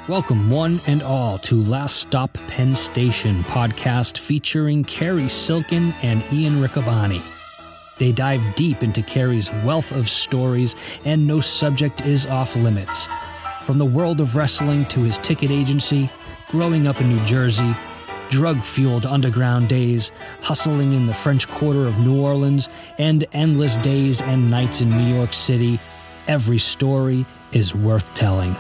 Welcome one and all to Last Stop Penn Station podcast featuring Cary Silkin and Ian Riccaboni. They dive deep into Cary's wealth of stories, and no subject is off limits. From the world of wrestling to his ticket agency, growing up in New Jersey, drug-fueled underground days, hustling in the French Quarter of New Orleans, and endless days and nights in New York City, every story is worth telling.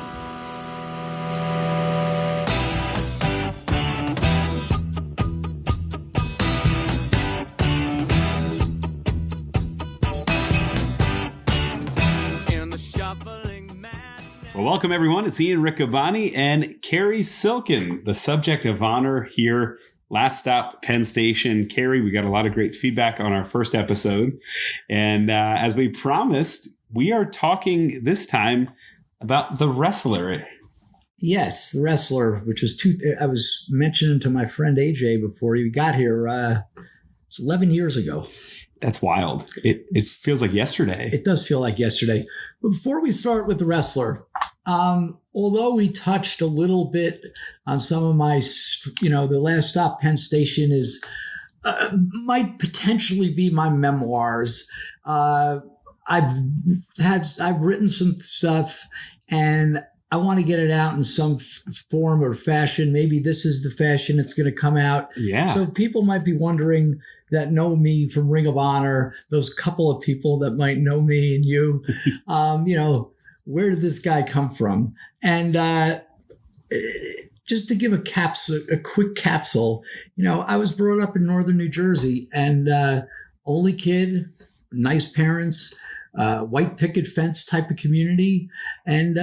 Well, welcome everyone. It's Ian Riccaboni and Cary Silkin, the subject of honor here. Last Stop Penn Station. Cary, we got a lot of great feedback on our first episode. And as we promised, we are talking this time about The Wrestler. Yes, The Wrestler, which was I was mentioning to my friend AJ before he got here. It's 11 years ago. That's wild. It feels like yesterday. It does feel like yesterday. But before we start with The Wrestler, although we touched a little bit on some of my, the Last Stop Penn Station might potentially be my memoirs. I've written some stuff and I want to get it out in some form or fashion. Maybe this is the fashion it's going to come out. Yeah. So people might be wondering that know me from Ring of Honor, those couple of people that might know me and you, where did this guy come from? And just to give a quick capsule, I was brought up in northern New Jersey and only kid, nice parents, white picket fence type of community. And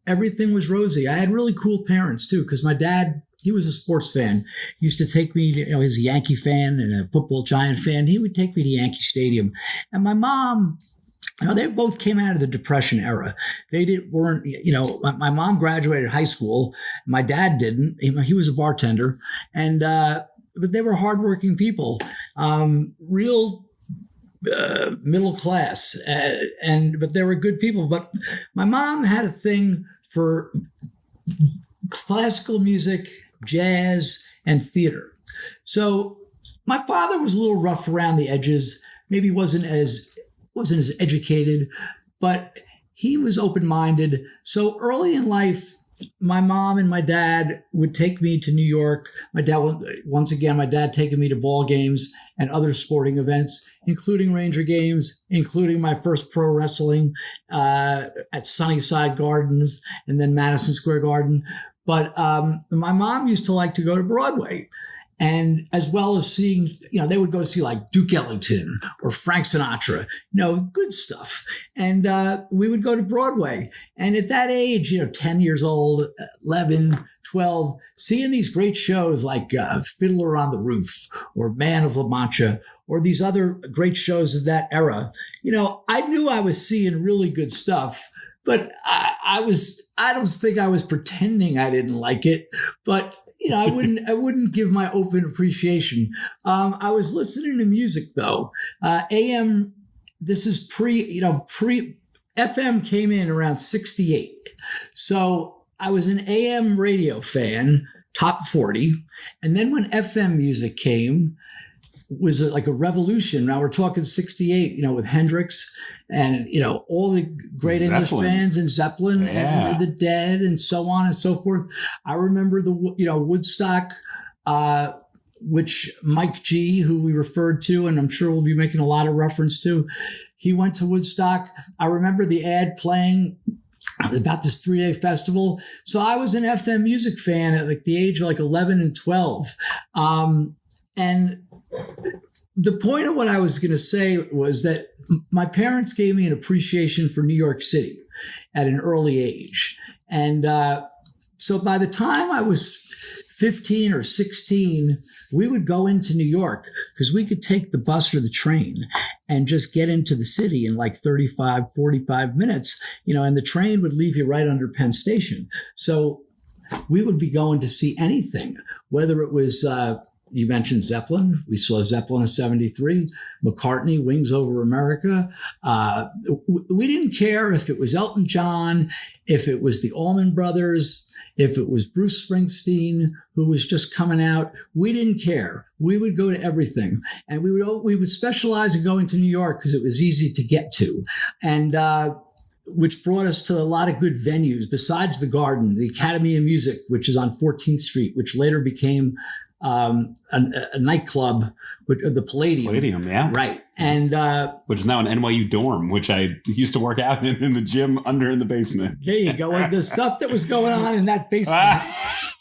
everything was rosy. I had really cool parents too, because my dad, he was a sports fan. He used to take me, he's a Yankee fan and a football Giant fan. He would take me to Yankee Stadium. And my mom, they both came out of the Depression era. My mom graduated high school. My dad didn't. He was a bartender. And, but they were hardworking people, real middle class, but they were good people. But my mom had a thing for classical music, jazz, and theater. So my father was a little rough around the edges. Maybe wasn't as educated, but he was open-minded. So early in life, my mom and my dad would take me to New York. My dad taking me to ball games and other sporting events, including Ranger games, including my first pro wrestling at Sunnyside Gardens and then Madison Square Garden. But my mom used to like to go to Broadway. And as well as seeing, they would go see like Duke Ellington or Frank Sinatra, good stuff. And we would go to Broadway. And at that age, 10 years old, 11, 12, seeing these great shows like Fiddler on the Roof or Man of La Mancha or these other great shows of that era, I knew I was seeing really good stuff. But I don't think I was pretending I didn't like it. But I wouldn't give my open appreciation. I was listening to music though. AM, this is FM came in around 68. So I was an AM radio fan, top 40. And then when FM music came, was like a revolution. Now we're talking 68, with Hendrix and, all the great Zeppelin. English bands and Zeppelin and the Dead and so on and so forth. I remember the, Woodstock, which Mike G, who we referred to, and I'm sure we'll be making a lot of reference to, he went to Woodstock. I remember the ad playing about this 3-day festival. So I was an FM music fan at like the age of like 11 and 12. And the point of what I was going to say was that my parents gave me an appreciation for New York City at an early age. And so by the time I was 15 or 16, we would go into New York because we could take the bus or the train and just get into the city in like 35, 45 minutes, and the train would leave you right under Penn Station. So we would be going to see anything, whether it was you mentioned Zeppelin. We saw Zeppelin in 73, McCartney, Wings Over America. We didn't care if it was Elton John, if it was the Allman Brothers, if it was Bruce Springsteen, who was just coming out. We didn't care. We would go to everything. And we would specialize in going to New York because it was easy to get to. And which brought us to a lot of good venues besides the Garden, the Academy of Music, which is on 14th Street, which later became a nightclub, the Palladium. Palladium, yeah. Right. And which is now an NYU dorm, which I used to work out in the gym under in the basement. There you go. And the stuff that was going on in that basement.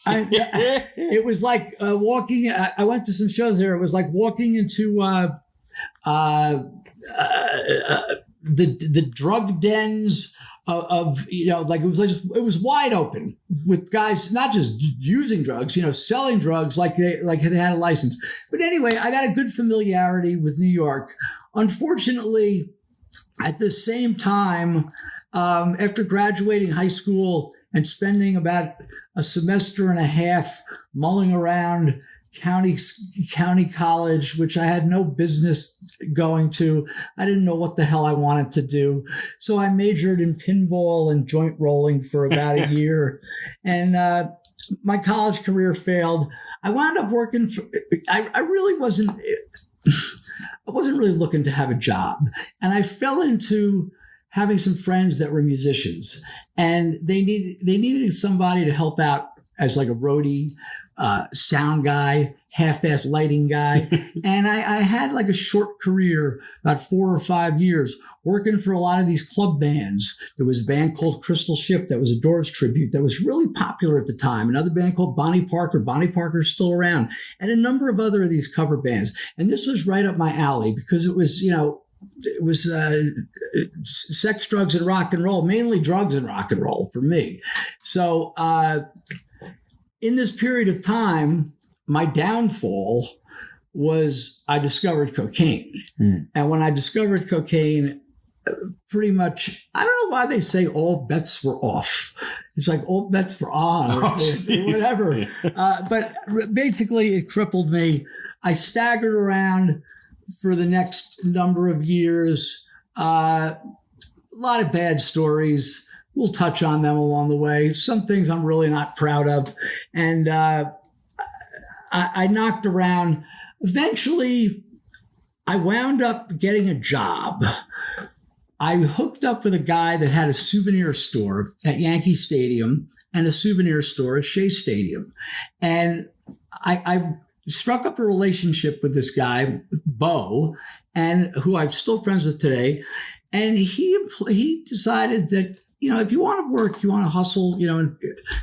It was like walking. I went to some shows there. It was like walking into the drug dens of like it was wide open with guys not just using drugs, selling drugs like they had a license. But anyway, I got a good familiarity with New York. Unfortunately, at the same time, after graduating high school and spending about a semester and a half mulling around county college, which I had no business going to. I didn't know what the hell I wanted to do. So I majored in pinball and joint rolling for about a year. And my college career failed. I wound up working for, I really wasn't, I wasn't really looking to have a job. And I fell into having some friends that were musicians, and they needed somebody to help out as like a roadie, sound guy, half-ass lighting guy. And I had like a short career, about 4 or 5 years, working for a lot of these club bands. There was a band called Crystal Ship that was a Doors tribute that was really popular at the time. Another band called Bonnie Parker. Bonnie Parker's still around. And a number of other of these cover bands. And this was right up my alley because it was, it was sex, drugs, and rock and roll, mainly drugs and rock and roll for me. So in this period of time, my downfall was I discovered cocaine. And when I discovered cocaine, pretty much, I don't know why they say all bets were off. It's like all bets were on or whatever. But basically, it crippled me. I staggered around for the next number of years. A lot of bad stories. We'll touch on them along the way. Some things I'm really not proud of. And I knocked around. Eventually, I wound up getting a job. I hooked up with a guy that had a souvenir store at Yankee Stadium and a souvenir store at Shea Stadium. And I struck up a relationship with this guy, Bo, and who I'm still friends with today. And he decided that, if you want to work, you want to hustle, and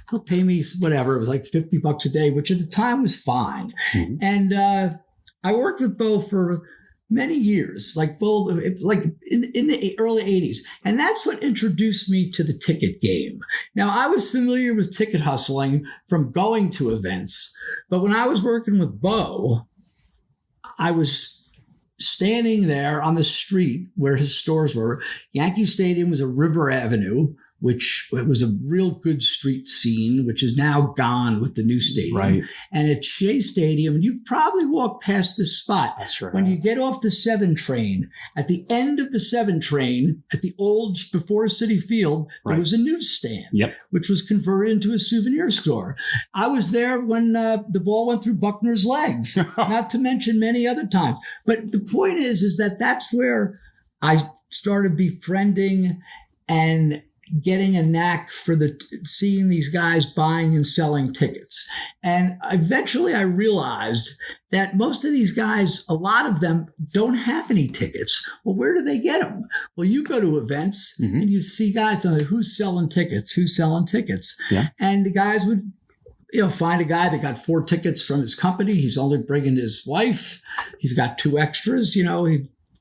he'll pay me whatever. It was like $50 a day, which at the time was fine. Mm-hmm. And I worked with Bo for many years, like in the early 80s. And that's what introduced me to the ticket game. Now, I was familiar with ticket hustling from going to events, but when I was working with Bo, I was standing there on the street where his stores were. Yankee Stadium was a River Avenue, which was a real good street scene, which is now gone with the new stadium. Right. And at Shea Stadium, you've probably walked past this spot. That's right. When you get off the 7 train, at the end of the 7 train, at the old, before City Field, there was a newsstand, which was converted into a souvenir store. I was there when the ball went through Buckner's legs, not to mention many other times. But the point is that that's where I started befriending and getting a knack for seeing these guys buying and selling tickets. And eventually I realized that most of these guys, a lot of them don't have any tickets. Well, where do they get them? Well, you go to events and you see guys on who's selling tickets. Yeah. And the guys would, find a guy that got 4 tickets from his company. He's only bringing his wife. He's got 2 extras,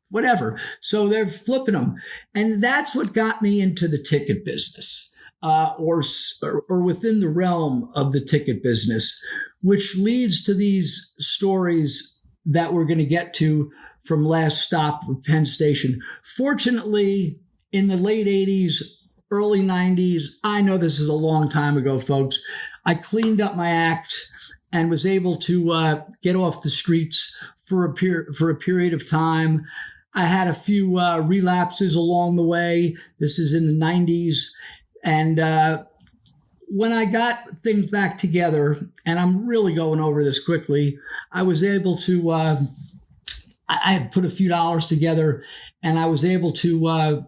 whatever. So they're flipping them. And that's what got me into the ticket business, or within the realm of the ticket business, which leads to these stories that we're going to get to from Last Stop Penn Station. Fortunately, in the late 80s, early 90s, I know this is a long time ago, folks, I cleaned up my act and was able to get off the streets for a period of time. I had a few relapses along the way. This is in the 90s. And when I got things back together, and I'm really going over this quickly, I was able to, I had put a few dollars together, and I was able to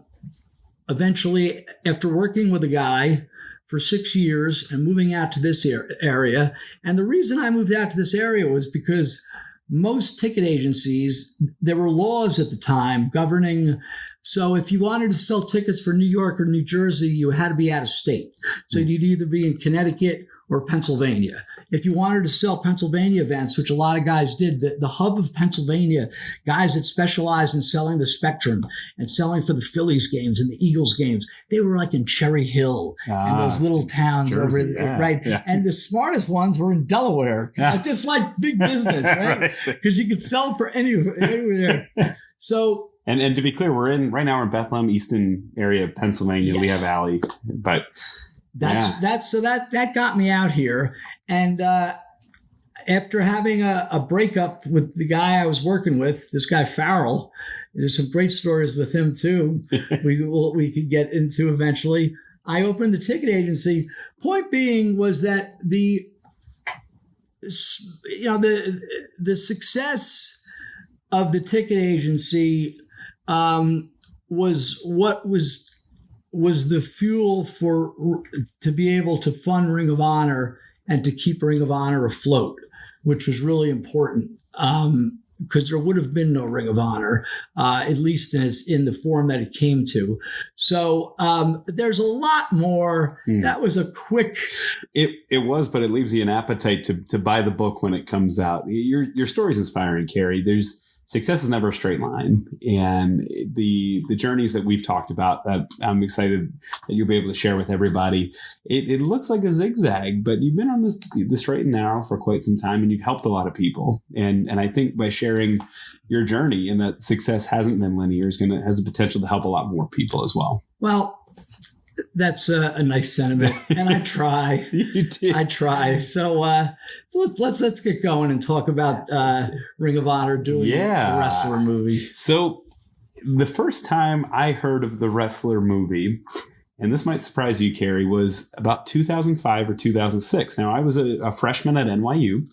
eventually, after working with a guy for 6 years and moving out to this area. And the reason I moved out to this area was because most ticket agencies, there were laws at the time governing. So if you wanted to sell tickets for New York or New Jersey, you had to be out of state. So you'd either be in Connecticut or Pennsylvania. If you wanted to sell Pennsylvania events, which a lot of guys did, the hub of Pennsylvania, guys that specialized in selling the Spectrum and selling for the Phillies games and the Eagles games, they were like in Cherry Hill and those little towns Jersey, over there, right? Yeah. And the smartest ones were in Delaware, just like big business, right? Because you could sell for anywhere. So, and to be clear, we're in Bethlehem, Easton area of Pennsylvania, yes. Lehigh Valley, but. That got me out here. And after having a breakup with the guy I was working with, this guy Farrell, there's some great stories with him too. we could get into eventually. I opened the ticket agency. Point being was that the success of the ticket agency was what was the fuel to be able to fund Ring of Honor and to keep Ring of Honor afloat, which was really important because there would have been no Ring of Honor, at least in the form that it came to. So there's a lot more. That was a quick. It was, but it leaves you an appetite to buy the book when it comes out. Your story's inspiring, Cary. Success is never a straight line. And the journeys that we've talked about, that I'm excited that you'll be able to share with everybody. It looks like a zigzag, but you've been on the straight and narrow for quite some time, and you've helped a lot of people. And I think by sharing your journey and that success hasn't been linear has the potential to help a lot more people as well. Well, that's a nice sentiment, and I try. You do. I try. So let's get going and talk about Ring of Honor doing the wrestler movie. So the first time I heard of the wrestler movie, and this might surprise you, Cary, was about 2005 or 2006. Now, I was a freshman at NYU,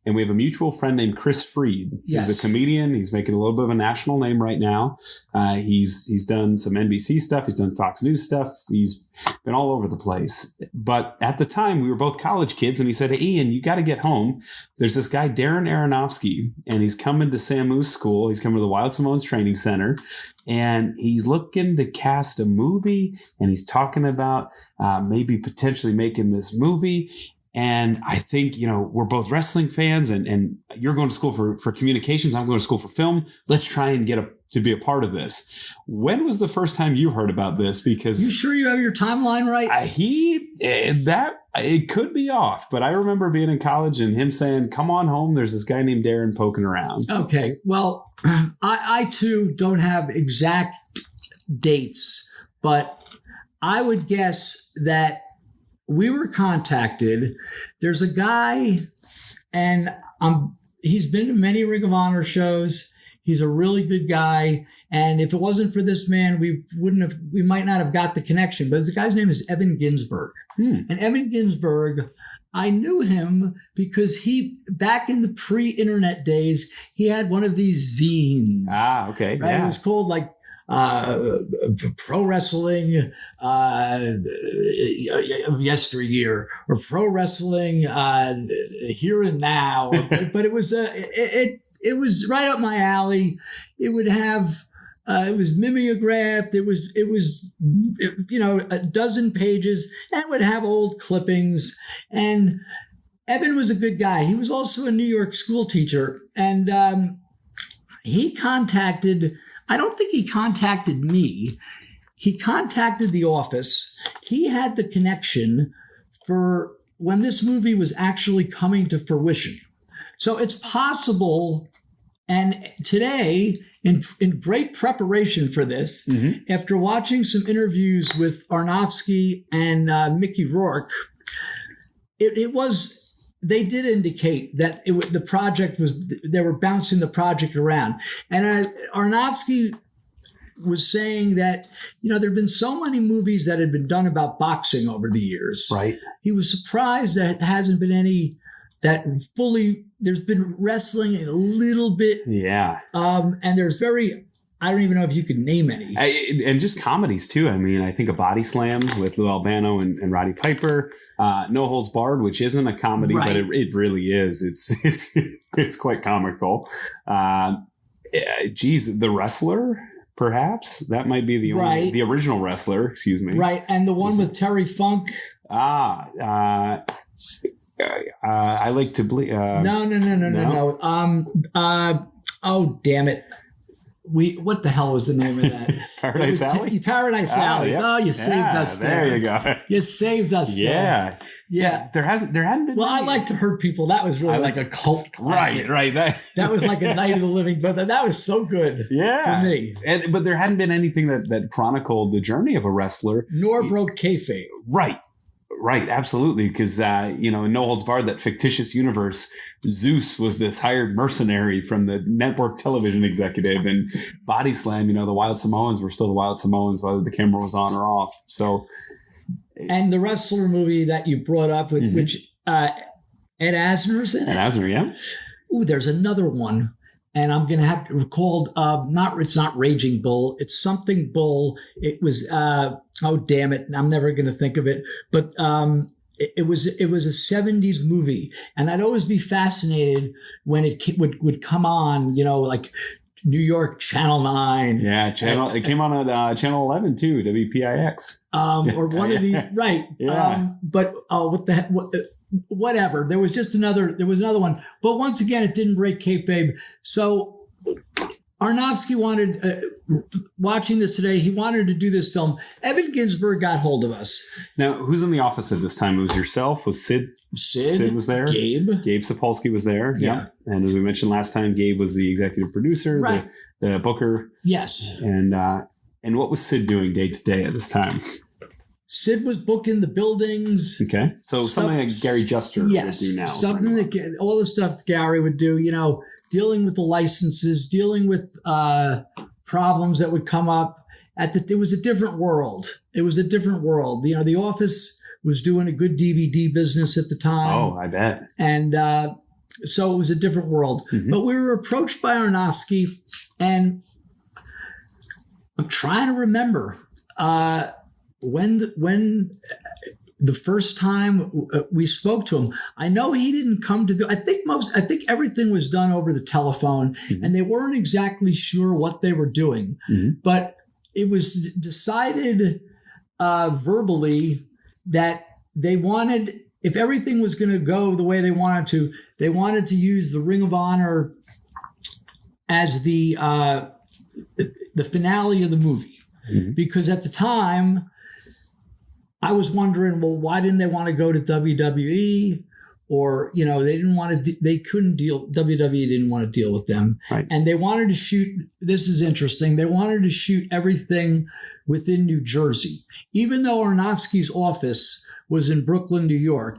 and we have a mutual friend named Chris Freed. Yes. He's a comedian. He's making a little bit of a national name right now. He's done some NBC stuff. He's done Fox News stuff. He's been all over the place. But at the time, we were both college kids, and he said, "Hey, Ian, you got to get home. There's this guy, Darren Aronofsky, and he's coming to Samu's school. He's coming to the Wild Simone's Training Center. And he's looking to cast a movie, and he's talking about maybe potentially making this movie. And I think, we're both wrestling fans, and you're going to school for communications. I'm going to school for film. Let's try and get to be a part of this." When was the first time you heard about this? Because you sure you have your timeline right? It could be off, but I remember being in college and him saying, "Come on home. There's this guy named Darren poking around." Okay. Well, I too don't have exact dates, but I would guess that we were contacted. There's a guy, and he's been to many Ring of Honor shows. He's a really good guy. And if it wasn't for this man, we might not have got the connection. But the guy's name is Evan Ginsberg. And Evan Ginsberg, I knew him because back in the pre-internet days, he had one of these zines. Ah, okay. Right? Yeah. It was called like Pro Wrestling of Yesteryear, or Pro Wrestling Here and Now. But it was it was right up my alley. It would have it was mimeographed. It was a dozen pages, and it would have old clippings. And Evan was a good guy. He was also a New York school teacher, and he contacted. I don't think he contacted me. He contacted the office. He had the connection for when this movie was actually coming to fruition. So it's possible. And today, in great preparation for this, after watching some interviews with Aronofsky and Mickey Rourke, it was they did indicate that the project was, they were bouncing the project around. And Aronofsky was saying that, there have been so many movies that had been done about boxing over the years. Right. He was surprised that it hasn't been any that fully, there's been wrestling a little bit. Yeah. And there's I don't even know if you could name any. And just comedies too. I mean, I think of Body Slam with Lou Albano and Roddy Piper. No Holds Barred, which isn't a comedy, right. but it really is. It's quite comical. The Wrestler, perhaps that might be the only, the original Wrestler. Excuse me. Right, and the one with Terry Funk. I like to bleed. No. Oh, damn it. What the hell was the name of that? Paradise Alley? Paradise Alley. Yep. Oh, you saved us there. There you go. You saved us there. Yeah. There hadn't been. Well, I like to hurt people. That was really like a cult classic. Right. That was like a Night of the Living Brother. That was so good. Yeah. For me. But there hadn't been anything that chronicled the journey of a wrestler. Nor broke kayfabe. Right, absolutely. Because, in No Holds Barred, that fictitious universe, Zeus was this hired mercenary from the network television executive. And Body Slam, the Wild Samoans were still the Wild Samoans, whether the camera was on or off. So, and the wrestler movie that you brought up, which Ed Asner's in it. Ed Asner, yeah. Ooh, there's another one. And I'm going to have to called, it's not Raging Bull. It's something Bull. It was, oh, damn it. I'm never going to think of it. But it was a 70s movie. And I'd always be fascinated when it would come on, like New York Channel 9. Yeah, it came on at Channel 11 too, WPIX. Or one of these, right. Yeah. But what the heck, whatever. There was another one. But once again, it didn't break kayfabe. So Aronofsky wanted, watching this today, he wanted to do this film. Evan Ginsberg got hold of us. Now, who's in the office at this time? It was yourself? Was Sid? Sid was there? Gabe Sapolsky was there. Yeah. And as we mentioned last time, Gabe was the executive producer, right. the booker. Yes. And what was Sid doing day to day at this time? Sid was booking the buildings. Okay. So something like Gary Juster would do now. All the stuff Gary would do, dealing with the licenses, dealing with problems that would come up. It was a different world. The Office was doing a good DVD business at the time. Oh, I bet. And so it was a different world. Mm-hmm. But we were approached by Aronofsky, and I'm trying to remember when the first time we spoke to him. I know he didn't come to I think everything was done over the telephone, mm-hmm. and they weren't exactly sure what they were doing, mm-hmm. but it was decided verbally that they wanted, if everything was going to go the way they wanted to use the Ring of Honor as the finale of the movie, mm-hmm. because at the time, I was wondering, well, why didn't they want to go to WWE? Or, they didn't want to, they couldn't deal, WWE didn't want to deal with them. Right. And they wanted to shoot, this is interesting, they wanted to shoot everything within New Jersey. Even though Aronofsky's office was in Brooklyn, New York,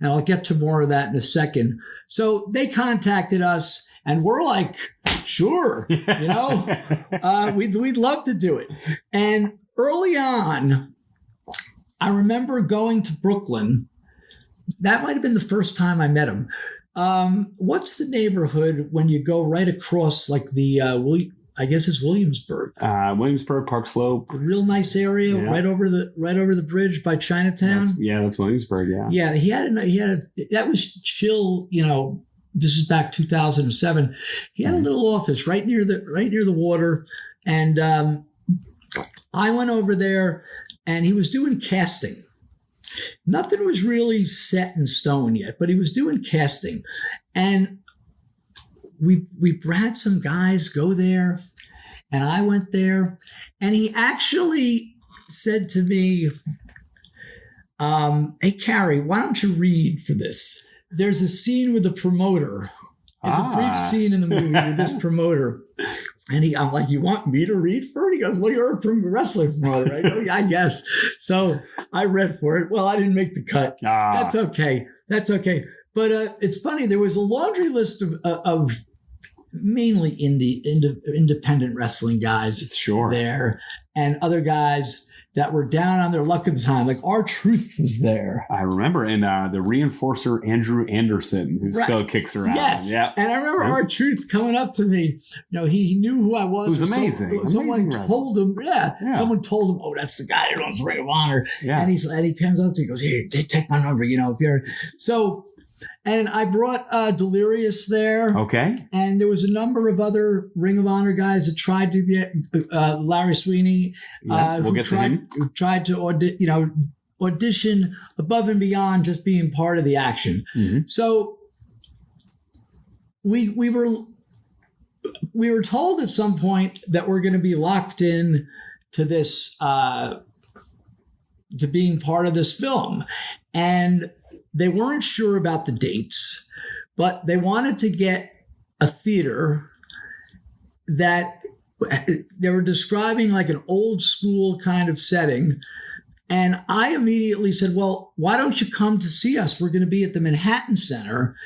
and I'll get to more of that in a second. So they contacted us, and we're like, sure, we'd love to do it. And early on, I remember going to Brooklyn. That might have been the first time I met him. What's the neighborhood when you go right across, like the I guess it's Williamsburg. Williamsburg, Park Slope. A real nice area, yeah. right over the bridge by Chinatown. That's Williamsburg. Yeah. Yeah, he had that was chill. This is back 2007. He had a little office right near the water, and I went over there. And he was doing casting. Nothing was really set in stone yet, but he was doing casting. And we had some guys go there, and I went there. And he actually said to me, hey, Cary, why don't you read for this? There's a scene with the promoter. There's a brief scene in the movie with this promoter. And I'm like, you want me to read for it? He goes, well, you're a wrestling promoter. I go, yeah, I guess. So I read for it. Well, I didn't make the cut. That's okay. But it's funny. There was a laundry list of mainly independent wrestling guys there, and other guys that were down on their luck at the time. Like R-Truth was there. I remember. And the reinforcer Andrew Anderson, who still kicks around. Yes. Yeah. And I remember R-Truth coming up to me. You know, he knew who I was. It was amazing. Someone told him, someone told him, oh, that's the guy who owns Ring of Honor. Yeah. And he comes up to me, he goes, hey, take my number, you know, if you're so. And I brought Delirious there. Okay. And there was a number of other Ring of Honor guys that tried to get Larry Sweeney, who tried to audition above and beyond just being part of the action. Mm-hmm. So we were told at some point that we're going to be locked in to this to being part of this film, and they weren't sure about the dates, but they wanted to get a theater that they were describing like an old school kind of setting. And I immediately said, well, why don't you come to see us? We're going to be at the Manhattan Center.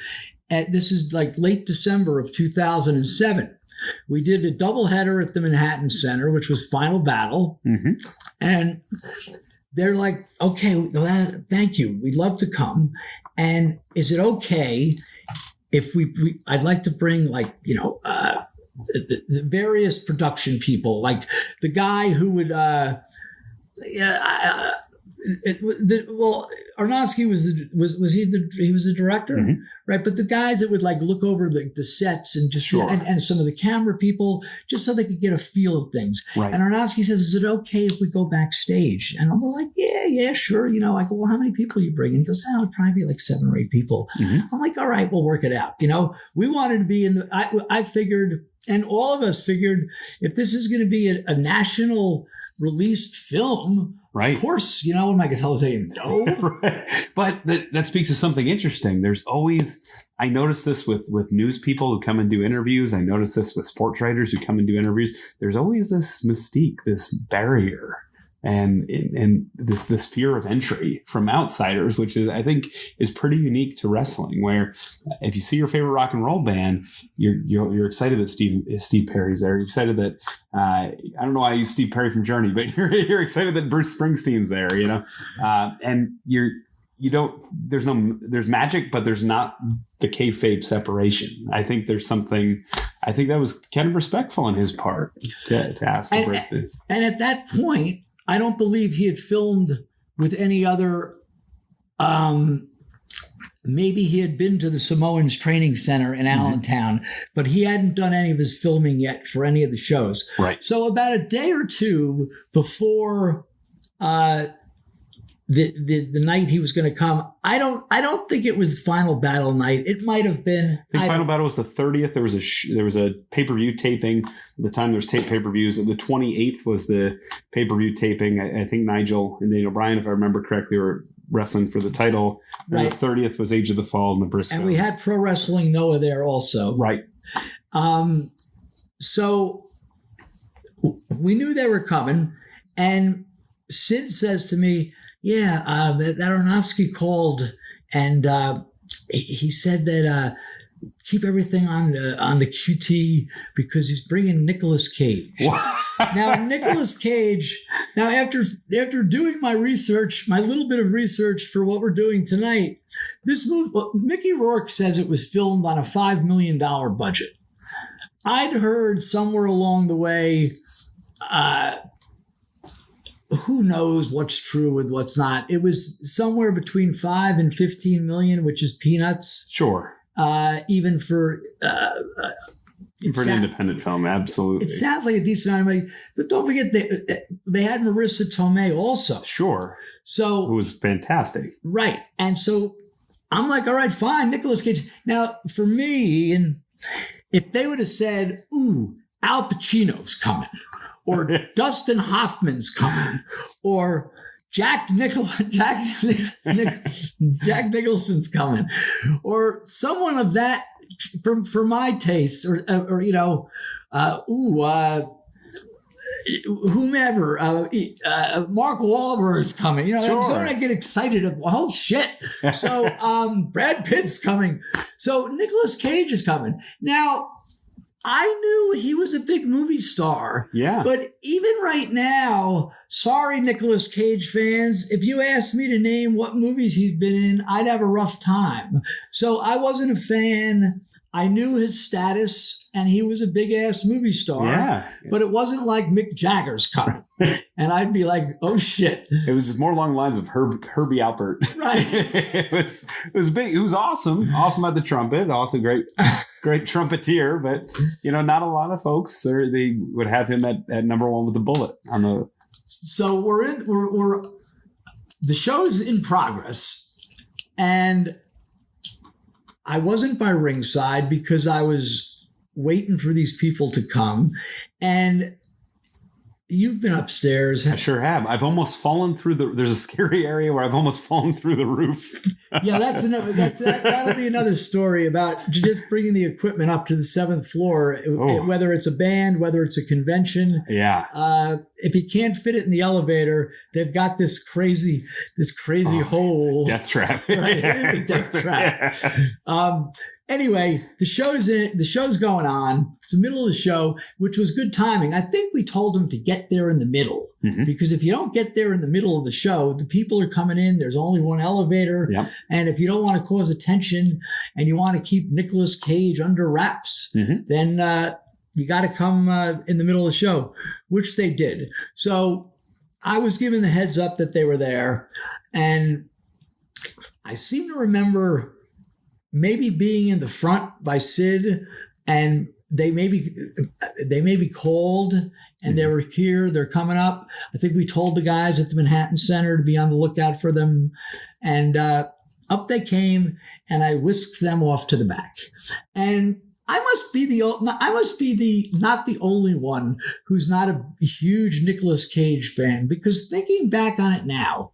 This is like late December of 2007. We did a doubleheader at the Manhattan Center, which was Final Battle. Mm-hmm. And they're like, okay, thank you. We'd love to come. And is it okay if I'd like to bring the various production people, like the guy who would, Aronofsky was the director, mm-hmm. right? But the guys that would like look over the sets and just and some of the camera people, just so they could get a feel of things. Right. And Aronofsky says, "Is it okay if we go backstage?" And I'm like, "Yeah, sure." You know, I go, "Well, how many people are you bringing?" He goes, "Oh, it'd probably be like 7 or 8 people." Mm-hmm. I'm like, "All right, we'll work it out." You know, we wanted to be in. I figured, and all of us figured, if this is going to be a national released film, right? Of course, you know, what am I going to tell say no? Right. But that speaks to something interesting. There's always, I notice this with news people who come and do interviews. I notice this with sports writers who come and do interviews. There's always this mystique, this barrier, and this fear of entry from outsiders, which is, I think, is pretty unique to wrestling. Where if you see your favorite rock and roll band, you're excited that Steve Perry's there. You're excited that I don't know why I use Steve Perry from Journey, but you're excited that Bruce Springsteen's there. You know, and there's magic, but there's not the kayfabe separation. I think there's something. I think that was kind of respectful on his part to ask to break the. And at that point, I don't believe he had filmed with any other. Maybe he had been to the Samoans Training Center in Allentown, but he hadn't done any of his filming yet for any of the shows. Right. So about a day or two before the night he was going to come, I don't think it was Final Battle night. It might have been. I think Final Battle was the 30th. There was a pay-per-view taping. At the time, there was pay-per-views. The 28th was the pay-per-view taping. I think Nigel and Daniel Bryan, if I remember correctly, were wrestling for the title. Right. And the 30th was Age of the Fall and the Briscoes. And we had Pro Wrestling Noah there also. Right. So we knew they were coming, and Sid says to me, that Aronofsky called, and he said that keep everything on the QT because he's bringing Nicolas Cage. Now, Nicolas Cage. Now, after doing my research, my little bit of research for what we're doing tonight, this movie, Mickey Rourke says it was filmed on a $5 million budget. I'd heard somewhere along the way. Who knows what's true and what's not? It was somewhere between 5 and 15 million, which is peanuts. Sure. Even for an independent film, absolutely. It sounds like a decent amount of money, but don't forget they had Marissa Tomei also. Sure. So it was fantastic. Right. And so I'm like, all right, fine, Nicolas Cage. Now, for me, and if they would have said, "Ooh, Al Pacino's coming," or Dustin Hoffman's coming, or Jack Nicholson's coming, or someone of that for my taste, or whomever, Mark Wahlberg is coming. You know, Sure. so I get excited. Oh shit! So Brad Pitt's coming. So Nicolas Cage is coming. Now I knew he was a big movie star. Yeah. But even right now, sorry, Nicolas Cage fans, if you asked me to name what movies he's been in, I'd have a rough time. So I wasn't a fan. I knew his status, and he was a big-ass movie star. Yeah. But it wasn't like Mick Jagger's coming. And I'd be like, oh, shit. It was more along the lines of Herbie Alpert. Right. It was big. It was awesome. Awesome at the trumpet. Also great trumpeter. But, you know, not a lot of folks, they would have him at number one with the bullet on the. So we're the show's in progress, and I wasn't by ringside because I was waiting for these people to come. And you've been upstairs. I sure have. I've almost fallen through there's a scary area where I've almost fallen through the roof. Yeah, that'll be another story about just bringing the equipment up to the 7th floor, whether it's a band, whether it's a convention. Yeah. If you can't fit it in the elevator, they've got this crazy hole. Death trap. Right, it is a death trap. Yeah. Anyway, the show's going on. It's the middle of the show, which was good timing. I think we told them to get there in the middle, because if you don't get there in the middle of the show, the people are coming in. There's only one elevator. Yep. And if you don't want to cause attention and you want to keep Nicolas Cage under wraps, then you got to come in the middle of the show, which they did. So I was given the heads up that they were there. And I seem to remember maybe being in the front by Sid, and they may be called, and they were here. They're coming up. I think we told the guys at the Manhattan Center to be on the lookout for them, and up they came, and I whisked them off to the back. And I must be not the only one who's not a huge Nicolas Cage fan, because thinking back on it now,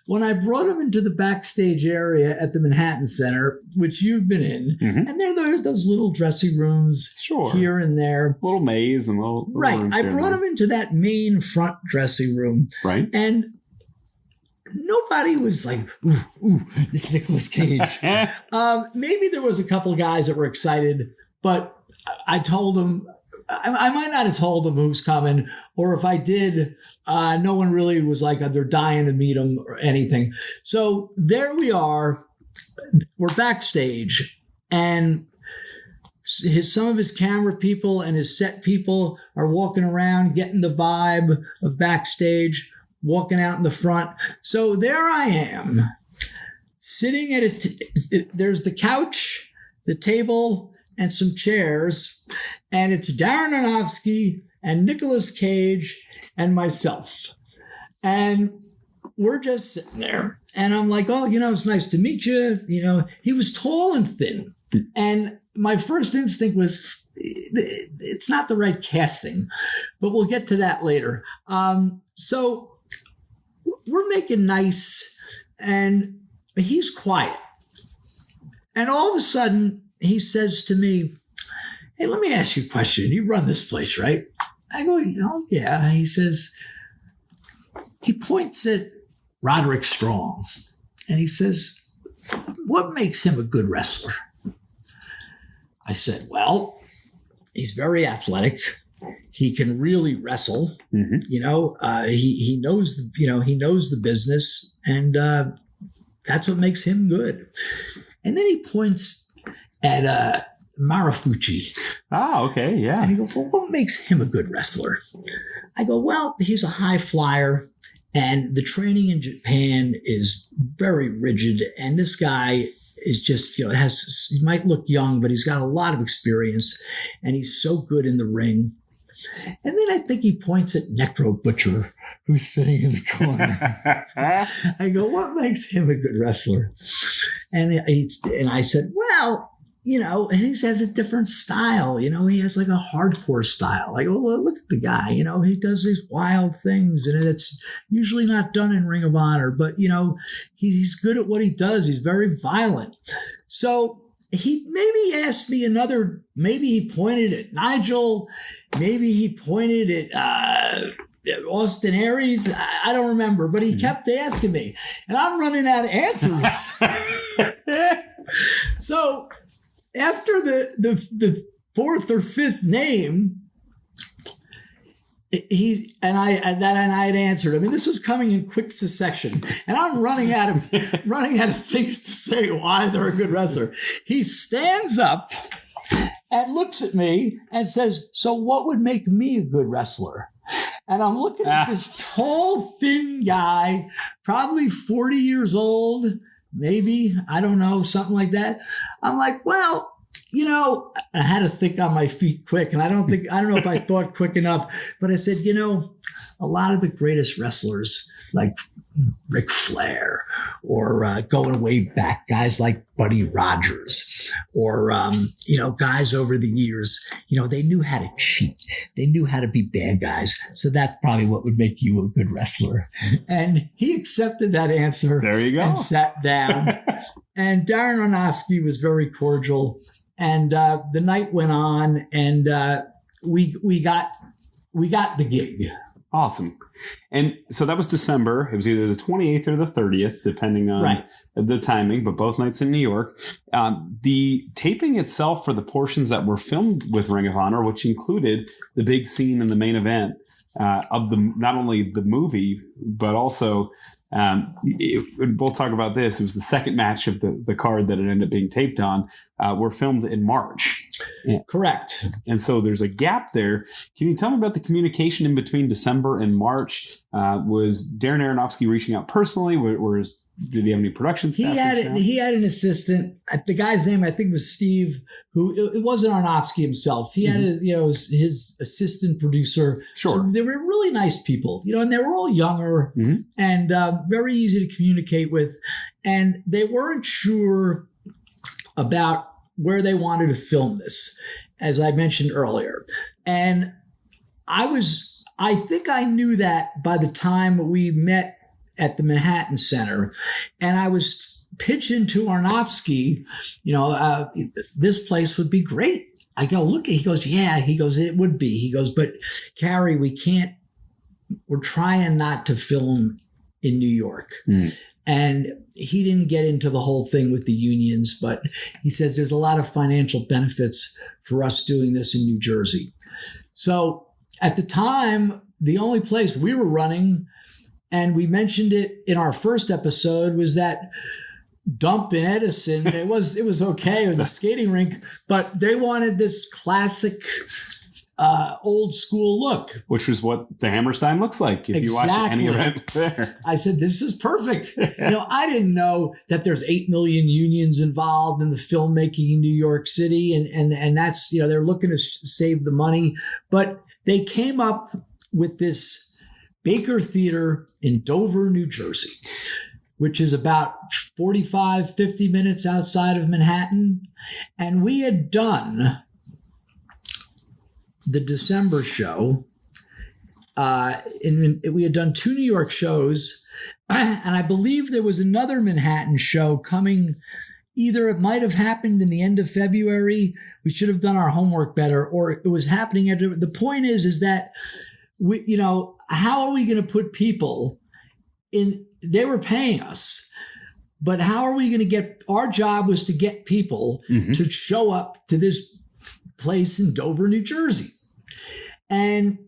when I brought him into the backstage area at the Manhattan Center, which you've been in, and there's those little dressing rooms here and there. Little maze and little right. I brought him into that main front dressing room. Right. And nobody was like, ooh, it's Nicolas Cage. Maybe there was a couple of guys that were excited, but I told them, I might not have told them who's coming, or if I did, no one really was like, they're dying to meet him or anything. So there we are. We're backstage, and some of his camera people and his set people are walking around, getting the vibe of backstage, walking out in the front. So there I am, sitting at there's the couch, the table, and some chairs, and it's Darren Aronofsky and Nicolas Cage and myself. And we're just sitting there. And I'm like, oh, it's nice to meet you. He was tall and thin. And my first instinct was, it's not the right casting, but we'll get to that later. So we're making nice, and he's quiet. And all of a sudden, he says to me, hey, let me ask you a question. You run this place, right? I go, yeah. He says, he points at Roderick Strong, and he says, what makes him a good wrestler? I said, well, he's very athletic. He can really wrestle. He knows the business, and that's what makes him good. And then he points at Marufuji. Oh, okay, yeah. And he goes, well, what makes him a good wrestler? I go, well, he's a high flyer, and the training in Japan is very rigid, and this guy is just, he might look young, but he's got a lot of experience, and he's so good in the ring. And then I think he points at Necro Butcher, who's sitting in the corner. I go, what makes him a good wrestler? And I said, well, he has a different style. He has like a hardcore style. I go, well, look at the guy. He does these wild things, and it's usually not done in Ring of Honor, but, he's good at what he does. He's very violent. So he maybe asked me maybe he pointed at Nigel, maybe he pointed at Austin Aries. I don't remember, but he kept asking me, and I'm running out of answers. So after the fourth or fifth name, I had answered. I mean, this was coming in quick succession, and I'm running out of things to say why they're a good wrestler. He stands up and looks at me and says, "So what would make me a good wrestler?" And I'm looking at this tall, thin guy, probably 40 years old, maybe, I don't know, something like that. I'm like, well, I had to think on my feet quick, and I don't know if I thought quick enough, but I said, a lot of the greatest wrestlers like Ric Flair or going way back, guys like Buddy Rogers or, guys over the years, they knew how to cheat. They knew how to be bad guys. So that's probably what would make you a good wrestler. And he accepted that answer. There you go. And sat down. And Darren Aronofsky was very cordial. And the night went on, and we got the gig. Awesome. And so that was December. It was either the 28th or the 30th, depending on the timing, but both nights in New York. The taping itself for the portions that were filmed with Ring of Honor, which included the big scene in the main event of not only the movie, but also we'll talk about this. It was the second match of the card that it ended up being taped on. Were filmed in March. Correct. And so there's a gap there. Can you tell me about the communication in between December and March? Was Darren Aronofsky reaching out personally? Did he have any production staff? He had an assistant. The guy's name, I think, was Steve, who it wasn't Aronofsky himself. He had his assistant producer. Sure. So they were really nice people, and they were all younger and very easy to communicate with. And they weren't sure about where they wanted to film this, as I mentioned earlier. And I think I knew that by the time we met at the Manhattan Center, and I was pitching to Aronofsky, this place would be great. I go, look, he goes, yeah, he goes, it would be. He goes, but Cary, we're trying not to film in New York. And he didn't get into the whole thing with the unions, but he says there's a lot of financial benefits for us doing this in New Jersey. So at the time, the only place we were running, and we mentioned it in our first episode, was that dump in Edison. It was okay. It was a skating rink, but they wanted this classic old school look, which was what the Hammerstein looks like if you watch any event there. I said, this is perfect. I didn't know that there's 8 million unions involved in the filmmaking in New York City, and that's, they're looking to save the money, but they came up with this Baker Theater in Dover, New Jersey, which is about 45, 50 minutes outside of Manhattan. And we had done the December show. We had done 2 New York shows, and I believe there was another Manhattan show coming. Either it might have happened in the end of February. We should have done our homework better, or it was happening. The point is that how are we going to put people in? They were paying us, but how are we going to get? Our job was to get people to show up to this place in Dover, New Jersey. And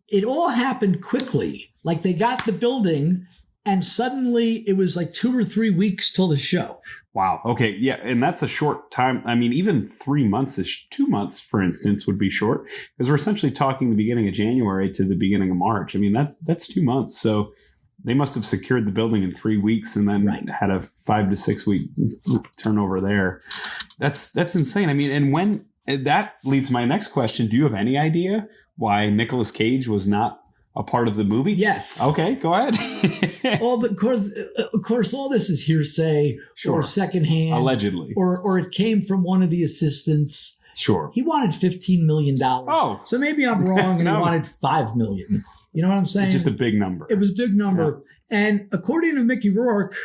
it all happened quickly. Like, they got the building, and suddenly it was like 2 or 3 weeks till the show. Wow. Okay. Yeah. And that's a short time. I mean, even 3 months is 2 months, for instance, would be short, because we're essentially talking the beginning of January to the beginning of March. I mean, that's 2 months. So they must have secured the building in 3 weeks and then had a 5 to 6 week turnover there. That's insane. I mean, and when that leads to my next question. Do you have any idea why Nicolas Cage was not a part of the movie? Yes. Okay, go ahead. Of course, all this is hearsay or secondhand. Allegedly. Or it came from one of the assistants. Sure. He wanted $15 million. Oh. So maybe I'm wrong, and No. he wanted $5 million. You know what I'm saying? It's just a big number. It was a big number. Yeah. And according to Mickey Rourke,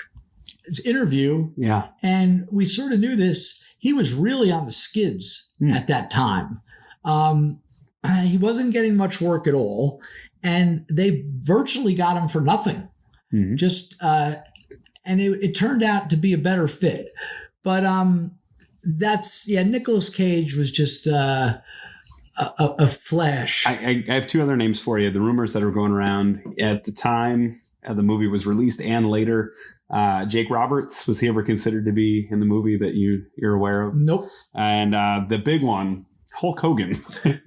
interview. Yeah. And we sort of knew this. He was really on the skids at that time. He wasn't getting much work at all. And they virtually got him for nothing. And it turned out to be a better fit. But Nicolas Cage was just a flash. I have two other names for you. The rumors that are going around at the time the movie was released and later. Jake Roberts, was he ever considered to be in the movie that you're aware of? Nope. And the big one, Hulk Hogan,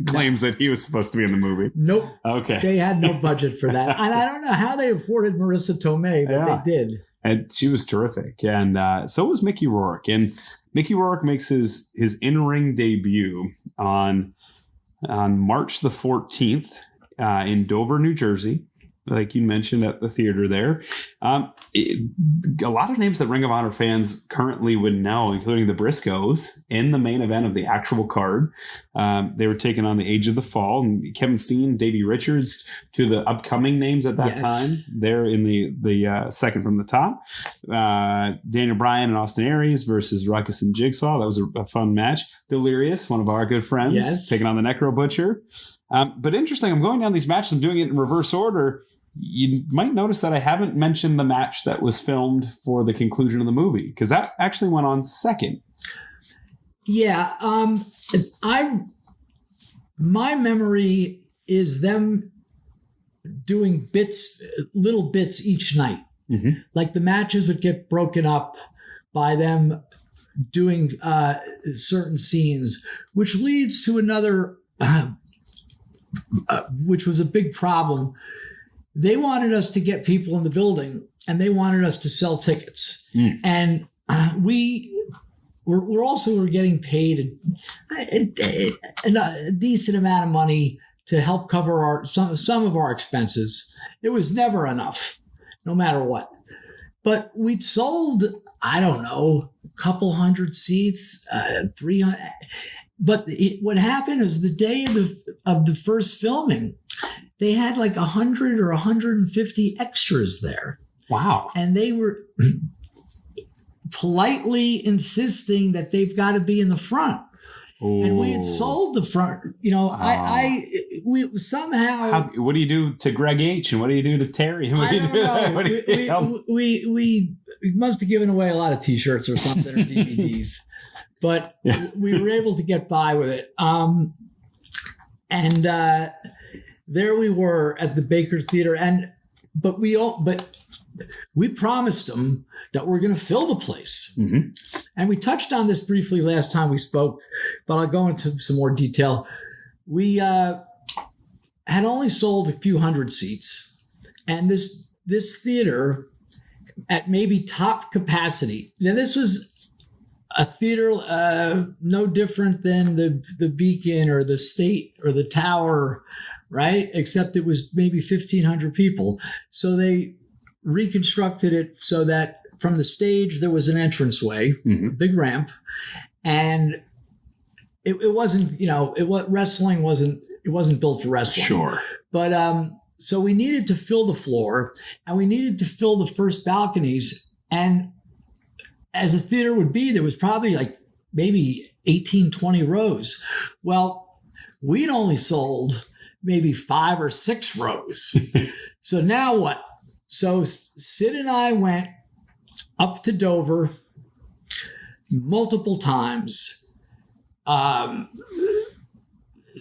claims that he was supposed to be in the movie. Nope. Okay. They had no budget for that. And I don't know how they afforded Marissa Tomei, but they did. And she was terrific. And so was Mickey Rourke. And Mickey Rourke makes his in-ring debut on March the 14th in Dover, New Jersey, like you mentioned at the theater there. A lot of names that Ring of Honor fans currently would know, including the Briscoes, in the main event of the actual card. They were taking on the Age of the Fall, and Kevin Steen, Davey Richards, to the upcoming names at that time. They're in the second from the top. Daniel Bryan and Austin Aries versus Ruckus and Jigsaw. That was a fun match. Delirious, one of our good friends, taking on the Necro Butcher. But interesting, I'm going down these matches. I'm doing it in reverse order. You might notice that I haven't mentioned the match that was filmed for the conclusion of the movie, because that actually went on second. Yeah. My memory is them doing little bits each night. Mm-hmm. Like the matches would get broken up by them doing certain scenes, which leads to another, which was a big problem. They wanted us to get people in the building, and they wanted us to sell tickets. And we're also getting paid a decent amount of money to help cover some of our expenses. It was never enough, no matter what. But we'd sold, I don't know, a couple hundred seats, 300. But what happened is the day of the first filming, they had like 100 or 150 extras there. Wow. And they were politely insisting that they've got to be in the front. Ooh. And we had sold the front. You know, we somehow. What do you do to Greg H. and what do you do to Terry? I don't know. We must have given away a lot of T-shirts or something or DVDs. But we were able to get by with it. And there we were at the Baker Theater, but we promised them that we're going to fill the place. Mm-hmm. And we touched on this briefly last time we spoke, but I'll go into some more detail. We had only sold a few hundred seats, and this theater at maybe top capacity. Now this was a theater no different than the Beacon or the State or the Tower, right? Except it was maybe 1,500 people. So they reconstructed it so that from the stage there was an entranceway, a big ramp, and it wasn't, wrestling wasn't built for wrestling. Sure. But so we needed to fill the floor, and we needed to fill the first balconies, and as a theater would be, there was probably like maybe 18, 20 rows. Well, we'd only sold maybe 5 or 6 rows. So now what? So Sid and I went up to Dover multiple times.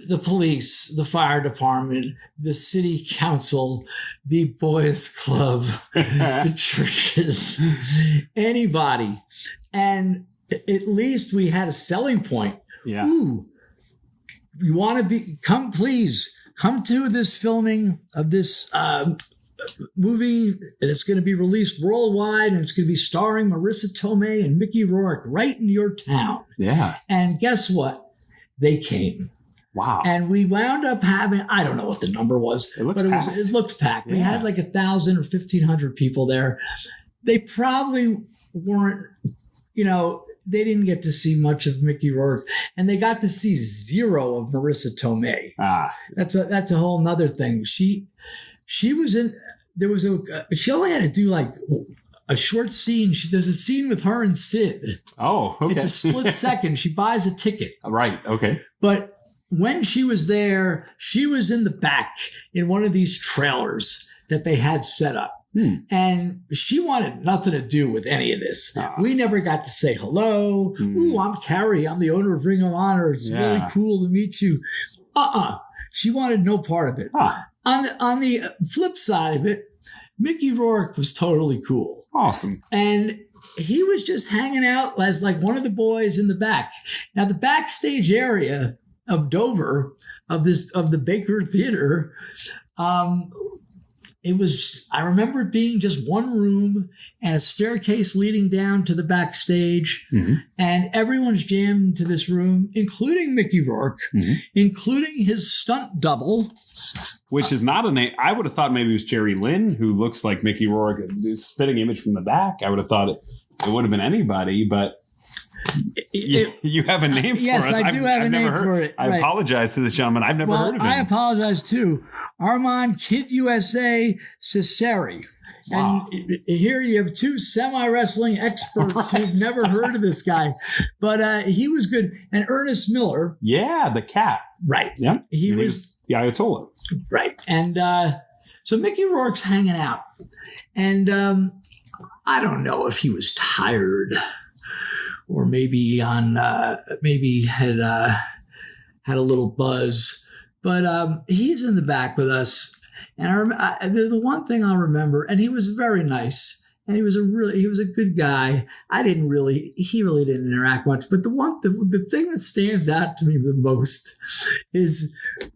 The police, the fire department, the city council, the boys club, the churches, anybody. And at least we had a selling point. Yeah. Ooh, you want to come to this filming of this movie that's going to be released worldwide, and it's going to be starring Marissa Tomei and Mickey Rourke right in your town. Yeah. And guess what? They came. Wow. And we wound up having, I don't know what the number was, it looked packed. Yeah. We had like 1,000 or 1,500 people there. They probably weren't, they didn't get to see much of Mickey Rourke, and they got to see zero of Marissa Tomei. That's a whole nother thing. She was in, she only had to do like a short scene. There's a scene with her and Sid. Oh, okay. It's a split second. She buys a ticket. Right. Okay. But when she was there, she was in the back in one of these trailers that they had set up. And she wanted nothing to do with any of this. We never got to say hello. Ooh, I'm Cary. I'm the owner of Ring of Honor. It's really cool to meet you. She wanted no part of it. On the flip side of it, Mickey Rourke was totally cool. Awesome. And he was just hanging out as like one of the boys in the back. Now, the backstage area of Dover, of the Baker Theater, I remember it being just one room and a staircase leading down to the backstage. And everyone's jammed into this room, including Mickey Rourke, including his stunt double. Which is not a name. I would have thought maybe it was Jerry Lynn, who looks like Mickey Rourke, spitting image from the back. I would have thought it would have been anybody, but you have a name for yes, us. Yes, I do have a name for it. I apologize to this gentleman. I've never heard of him. I apologize too. Armand Kid USA Cesare. Wow. And here you have two semi-wrestling experts who've never heard of this guy. But he was good. And Ernest Miller. Yeah, the cat. Right. Yeah. He was the Ayatollah. Right. And so Mickey Rourke's hanging out. And I don't know if he was tired or maybe had a little buzz. But he's in the back with us, and the one thing I'll remember, and he was very nice, and he was a good guy. He really didn't interact much, but the thing that stands out to me the most is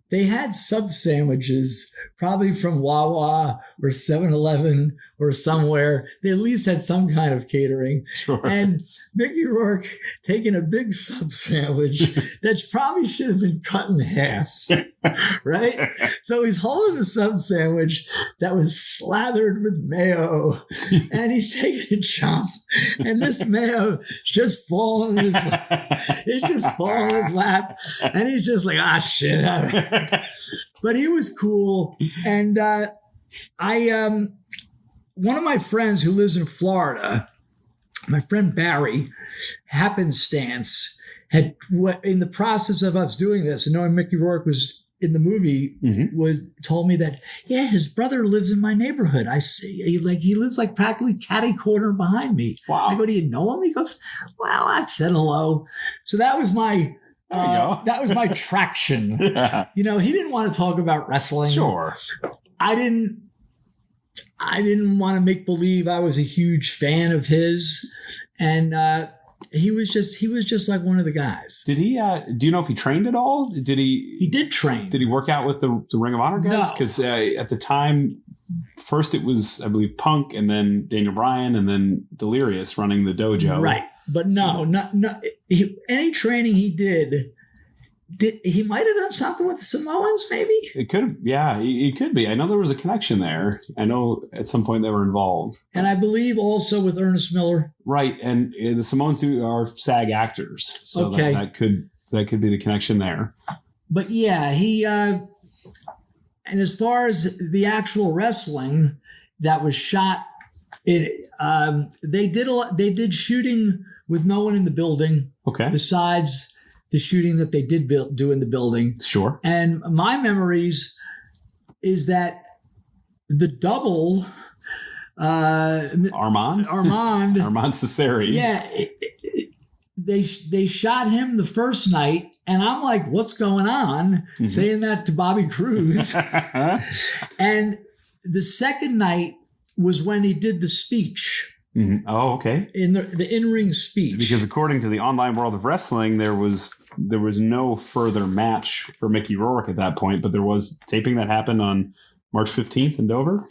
they had sub sandwiches, probably from Wawa or 7-Eleven or somewhere. They at least had some kind of catering. Sure. And Mickey Rourke taking a big sub sandwich that probably should have been cut in half, right? So he's holding the sub sandwich that was slathered with mayo, and he's taking a chomp, and this mayo just falling in his lap. It's just falling in his lap, and he's just like, shit. But he was cool, and one of my friends who lives in Florida, my friend Barry, happenstance, had in the process of us doing this and knowing Mickey Rourke was in the movie, told me that, his brother lives in my neighborhood. I see, he lives like practically catty corner behind me. Wow. I go, do you know him? He goes, well, I've said hello. So that was my traction. Yeah. He didn't want to talk about wrestling. Sure. I didn't want to make believe I was a huge fan of his, and he was just like one of the guys. Did he? Do you know if he trained at all? Did he? He did train. Did he work out with the Ring of Honor guys? No, because at the time, first it was, I believe, Punk, and then Daniel Bryan, and then Delirious running the dojo. Right, but no. Any training he did. He might have done something with the Samoans, maybe? It could have, yeah, he could be. I know there was a connection there. I know at some point they were involved. And I believe also with Ernest Miller. Right, and the Samoans are SAG actors. So okay. that could be the connection there. But yeah, he, and as far as the actual wrestling that was shot, they did shooting with no one in the building. Okay. Besides the shooting that they did do in the building. Sure. And my memories is that the double, Armand Cesare. Yeah. They shot him the first night, and I'm like, what's going on? Saying that to Bobby Cruz. And the second night was when he did the speech. Mm-hmm. Oh, okay. In the in-ring speech. Because according to the online world of wrestling, there was no further match for Mickey Rourke at that point, but there was taping that happened on March 15th in Dover.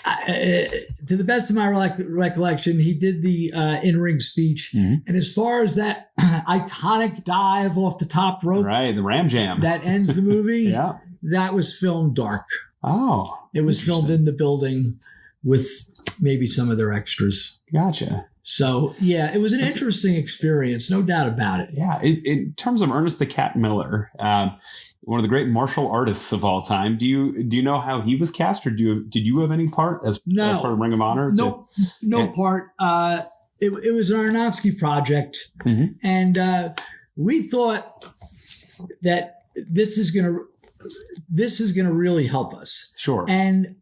To the best of my recollection, he did the in-ring speech. And as far as that iconic dive off the top rope. Right, the Ram Jam. That ends the movie. Yeah. That was filmed dark. Oh. It was filmed in the building with maybe some of their extras. Gotcha. So, yeah, it was an interesting experience, no doubt about it. Yeah. In terms of Ernest the Cat Miller, one of the great martial artists of all time. Do you know how he was cast, or did you have any part as part of Ring of Honor? No part. It was an Aronofsky project, and we thought that this is gonna really help us. Sure. And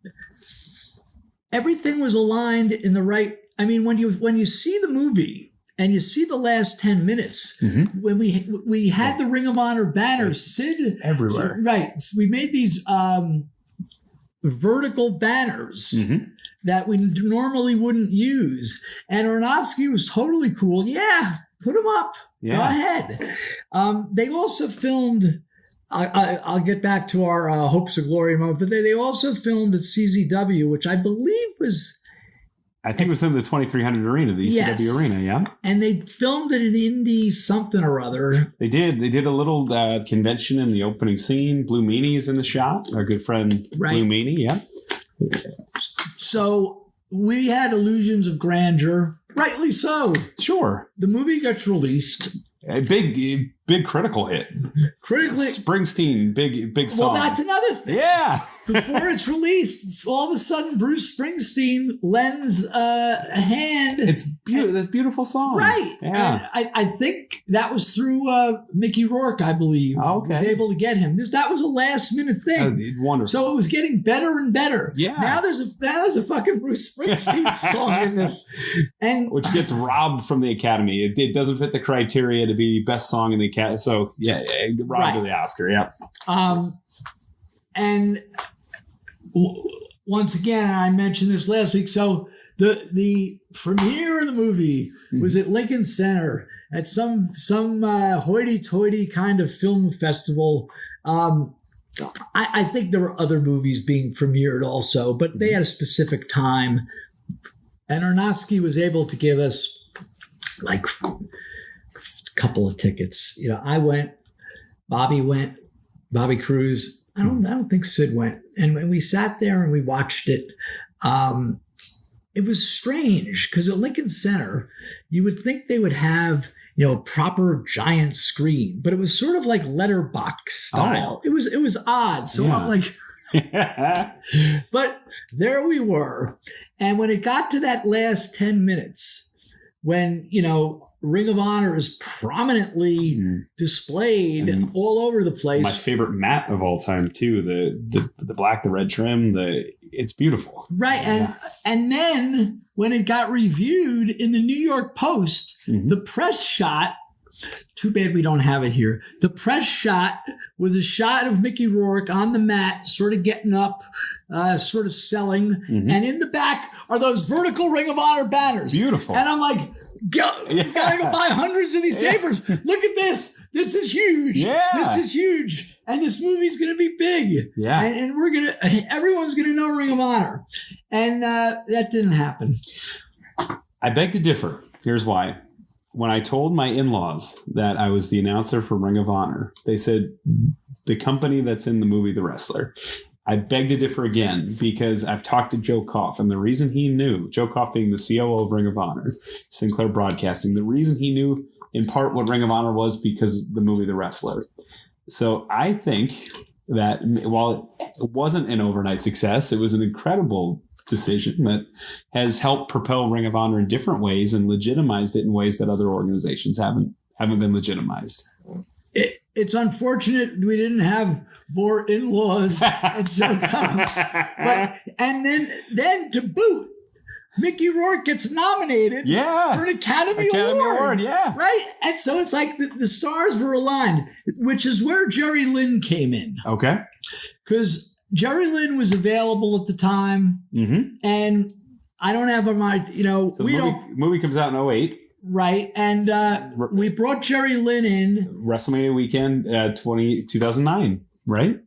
everything was aligned in the right. I mean, when you see the movie and you see the last 10 minutes, when we had the Ring of Honor banner, Sid everywhere. Right. So we made these vertical banners that we normally wouldn't use. And Aronofsky was totally cool. Yeah, put them up. Yeah. Go ahead. They also filmed, I'll get back to our Hopes of Glory in a moment, but they also filmed at CZW, which I believe was... I think it was in the 2300 arena, the ECW arena, yeah? And they filmed it in Indy something or other. They did. They did a little convention in the opening scene. Blue Meanie's in the shot. Our good friend Blue Meanie, yeah. So we had illusions of grandeur. Rightly so. Sure. The movie gets released. A big critical hit. Critically. Springsteen, big song. Well, that's another thing. Yeah. Before it's released, all of a sudden Bruce Springsteen lends a hand. It's beautiful. That beautiful song. Right. Yeah. And I think that was through Mickey Rourke, I believe. Oh, okay. Was able to get him. That was a last minute thing. Wonderful. So it was getting better and better. Yeah. Now there's a fucking Bruce Springsteen song in this, and which gets robbed from the Academy. It doesn't fit the criteria to be best song in the Academy. So yeah, robbed of the Oscar. Yeah. And once again, I mentioned this last week. So the premiere of the movie was at Lincoln Center at some hoity-toity kind of film festival. I think there were other movies being premiered also, but they had a specific time. And Aronofsky was able to give us like a couple of tickets. You know, I went, Bobby went, Bobby Cruz. I don't think Sid went. And when we sat there and we watched it, it was strange because at Lincoln Center, you would think they would have, a proper giant screen, but it was sort of like letterbox style. Oh. It was odd. So I'm like, but there we were. And when it got to that last 10 minutes, when, Ring of Honor is prominently displayed all over the place. My favorite mat of all time too. The black, the red trim, it's beautiful. Right. And then when it got reviewed in the New York Post, the press shot, too bad we don't have it here. The press shot was a shot of Mickey Rourke on the mat, sort of getting up, sort of selling. And in the back are those vertical Ring of Honor banners. Beautiful. And I'm like, gotta go buy hundreds of these papers. Look at this. This is huge. Yeah. This is huge. And this movie's going to be big. Yeah. And everyone's going to know Ring of Honor. And that didn't happen. I beg to differ. Here's why. When I told my in-laws that I was the announcer for Ring of Honor, they said, the company that's in the movie The Wrestler. I beg to differ again because I've talked to Joe Koff, and the reason he knew, Joe Koff being the COO of Ring of Honor, Sinclair Broadcasting, the reason he knew in part what Ring of Honor was because of the movie The Wrestler. So I think that while it wasn't an overnight success, it was an incredible decision that has helped propel Ring of Honor in different ways and legitimized it in ways that other organizations haven't been legitimized. It's unfortunate we didn't have more in-laws at Joe Koff's. And then to boot, Mickey Rourke gets nominated for an Academy Award. Yeah. Right? And so it's like the stars were aligned, which is where Jerry Lynn came in. Okay. Because Jerry Lynn was available at the time. And I don't have So movie comes out in 2008. Right. And we brought Jerry Lynn in. WrestleMania weekend 2009, right?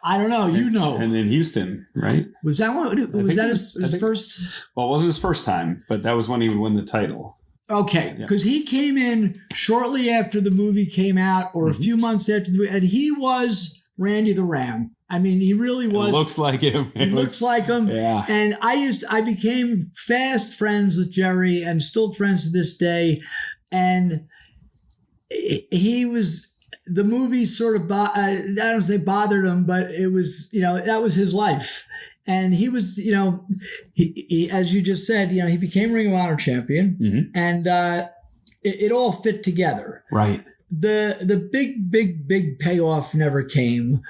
I don't know. And in Houston, right? Was that one? Was that his first? Well, it wasn't his first time, but that was when he would win the title. Okay. Because he came in shortly after the movie came out or a few months after the movie, and he was Randy the Ram. I mean, he really was. It looks like him. He looks like him. Yeah. And I became fast friends with Jerry and still friends to this day. And he was the movie sort of, I don't say bothered him, but it was, that was his life. And he was, he, as you just said, he became Ring of Honor champion, and it all fit together. Right. The big payoff never came.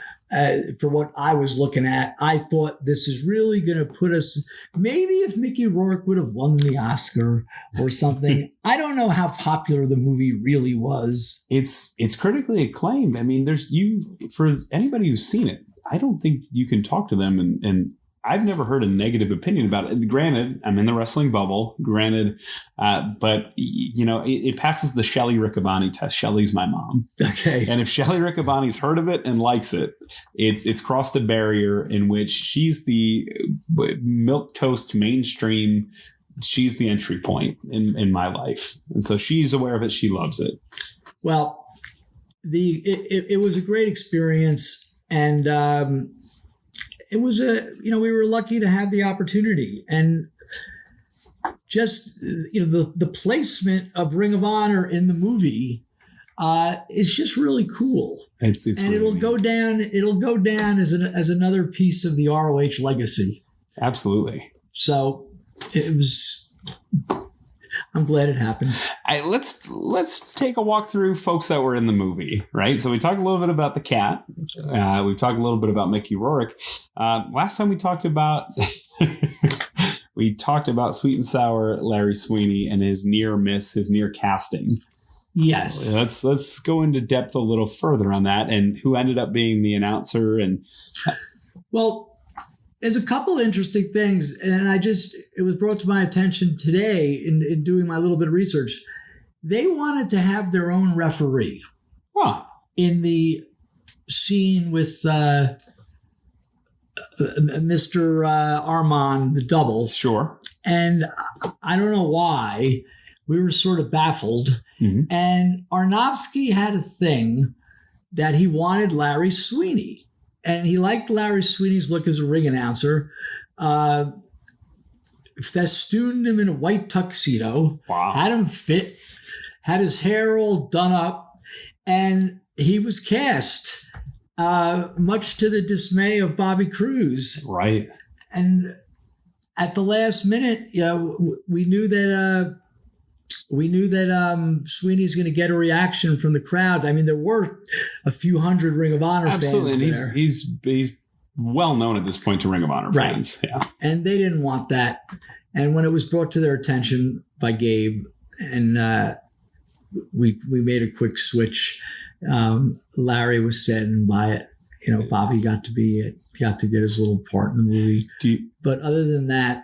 For what I was looking at, I thought this is really going to put us, maybe if Mickey Rourke would have won the Oscar or something. I don't know how popular the movie really was. It's critically acclaimed. I mean, for anybody who's seen it, I don't think you can talk to them and I've never heard a negative opinion about it. Granted, I'm in the wrestling bubble, but it passes the Shelley Riccaboni test. Shelley's my mom. Okay. And if Shelley Riccaboni's heard of it and likes it, it's crossed a barrier in which she's the milquetoast mainstream. She's the entry point in my life. And so she's aware of it. She loves it. Well, it was a great experience. And, it was we were lucky to have the opportunity, and just, the placement of Ring of Honor in the movie is just really cool. It's and really it'll go down as another piece of the ROH legacy. Absolutely. So it was. I'm glad it happened. Let's take a walk through folks that were in the movie, right? So we talked a little bit about the cat. We talked a little bit about Mickey Rourke. Last time we talked about Sweet and Sour Larry Sweeney and his near miss, his near casting. Yes. Let's go into depth a little further on that and who ended up being the announcer. And well, there's a couple interesting things, and it was brought to my attention today in doing my little bit of research. They wanted to have their own referee in the scene with Mr. Armand, the double. Sure. And I don't know why. We were sort of baffled. Mm-hmm. And Arnofsky had a thing that he wanted Larry Sweeney. And he liked Larry Sweeney's look as a ring announcer, festooned him in a white tuxedo, had him fit, had his hair all done up, and he was cast, much to the dismay of Bobby Cruz. Right. And at the last minute, we knew that Sweeney's going to get a reaction from the crowd. I mean, there were a few hundred Ring of Honor fans there. He's well known at this point to Ring of Honor fans. Right. Yeah. And they didn't want that. And when it was brought to their attention by Gabe, and we made a quick switch, Larry was saddened by it. Bobby got to get his little part in the movie. But other than that,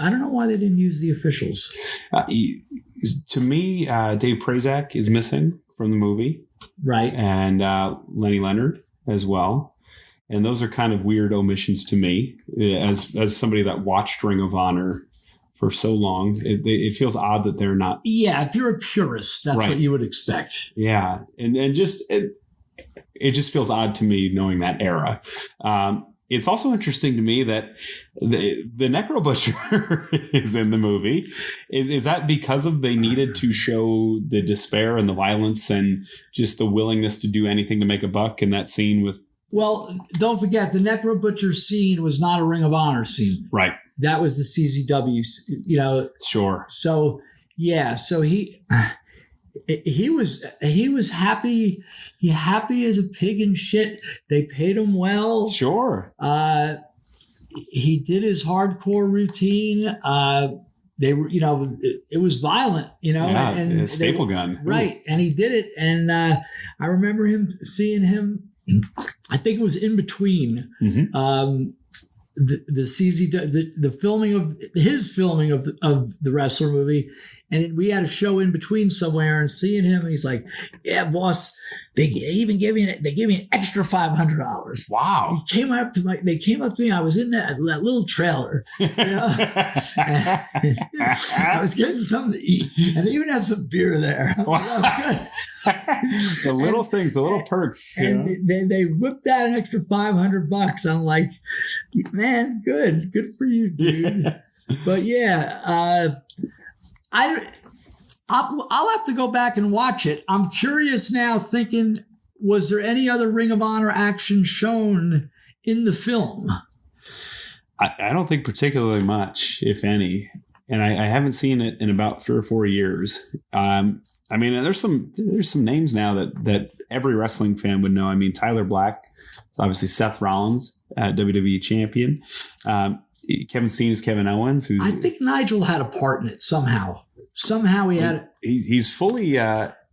I don't know why they didn't use the officials. To me, Dave Prazak is missing from the movie, right? And Lenny Leonard as well. And those are kind of weird omissions to me, as somebody that watched Ring of Honor for so long. It feels odd that they're not. Yeah, if you're a purist, that's what you would expect. Yeah, and just it just feels odd to me knowing that era. It's also interesting to me that the Necro Butcher is in the movie. Is that because they needed to show the despair and the violence and just the willingness to do anything to make a buck in that scene with? Well, don't forget, the Necro Butcher scene was not a Ring of Honor scene. Right. That was the CZW, Sure. So, yeah. So he was happy. He happy as a pig in shit. They paid him well. Sure. He did his hardcore routine. They were, it was violent, and a staple gun. Right. Ooh. And he did it. And I remember seeing him, I think it was in between the CZW, the filming of his filming of the wrestler movie. And we had a show in between somewhere, and seeing him, and he's like, "Yeah, boss, they gave me an extra $500." Wow! They came up to me. I was in that little trailer, I was getting something to eat, and they even had some beer there. Wow. The little things, the little perks, and they whipped out an extra $500. I'm like, man, good for you, dude. Yeah. But yeah. I I'll have to go back and watch it. I'm curious now, thinking, was there any other Ring of Honor action shown in the film? I don't think particularly much, if any. And I haven't seen it in about 3 or 4 years. I mean, there's some names now that every wrestling fan would know. I mean, Tyler Black. It's obviously Seth Rollins, WWE champion. Kevin Steen, Kevin Owens. I think Nigel had a part in it somehow. Somehow he had it. He's fully,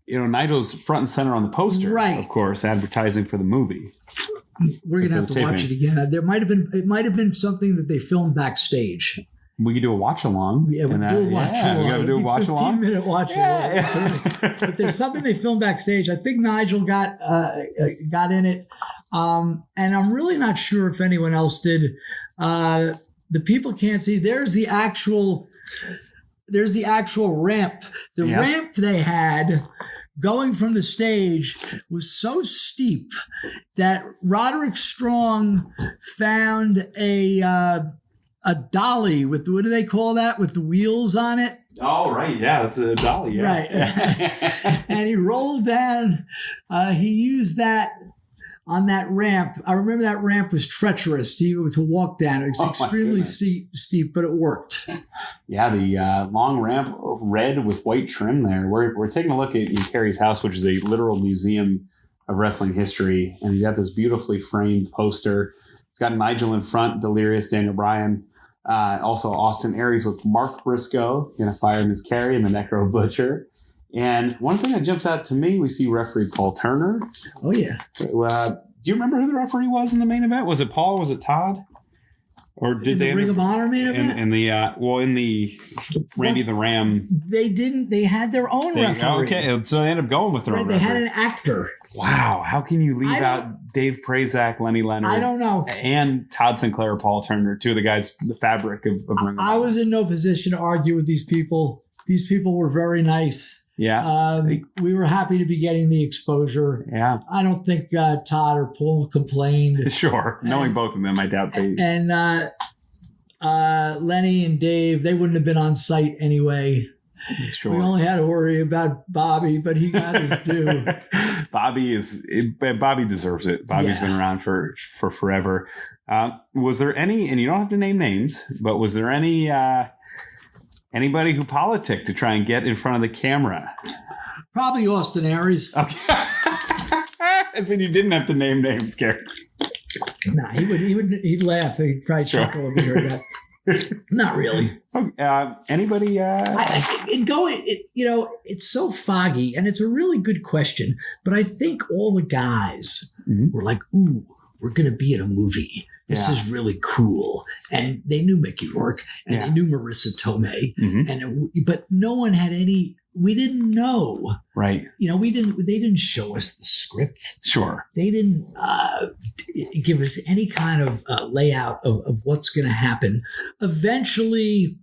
Nigel's front and center on the poster, right? Of course, advertising for the movie. We're gonna have to watch it again. It might have been something that they filmed backstage. We could do a watch along. Yeah, we could do a watch along. We got to do a watch along. 15-minute watch along. But there's something they filmed backstage. I think Nigel got in it, and I'm really not sure if anyone else did. The people can't see. There's the actual ramp. The ramp they had going from the stage was so steep that Roderick Strong found a dolly with, what do they call that, with the wheels on it? Oh, right. Yeah, that's a dolly. Yeah. Right. And he rolled down. He used that on that ramp. I remember that ramp was treacherous to walk down. It was extremely steep, but it worked. Yeah, the long ramp, red with white trim there. We're taking a look at Cary's house, which is a literal museum of wrestling history. And he's got this beautifully framed poster. It's got Nigel in front, Delirious, Daniel Bryan. Also Austin Aries with Mark Briscoe, going to fire him as Cary, and the Necro Butcher. And one thing that jumps out to me, we see referee Paul Turner. Oh, yeah. Do you remember who the referee was in the main event? Was it Paul? Was it Todd? Or did they Ring of Honor main event? In the Randy the Ram. They didn't. They had their own referee. Okay, so they ended up going with their own They referee. had an actor. Wow, how can you leave out Dave Prazak, Lenny Leonard? I don't know. And Todd Sinclair, Paul Turner, two of the guys, the fabric of Ring of Honor. I was in no position to argue with these people. These people were very nice. Yeah. We were happy to be getting the exposure. Yeah. I don't think Todd or Paul complained. Sure. Knowing both of them, I doubt they. And Lenny and Dave, they wouldn't have been on site anyway. Sure. We only had to worry about Bobby, but he got his due. Bobby deserves it. Bobby's been around for forever. Was there any, and you don't have to name names, but was there any anybody who politicked to try and get in front of the camera? Probably Austin Aries. Okay. I said you didn't have to name names, Cary. No, he'd laugh. He'd probably chuckle over here. Not really. Anybody? It's so foggy, and it's a really good question. But I think all the guys were like, "Ooh, we're going to be in a movie. This is really cool." And they knew Mickey Rourke, and they knew Marissa Tomei, but no one had any. We didn't know, right? They didn't show us the script. Sure, they didn't give us any kind of layout of what's going to happen. Eventually,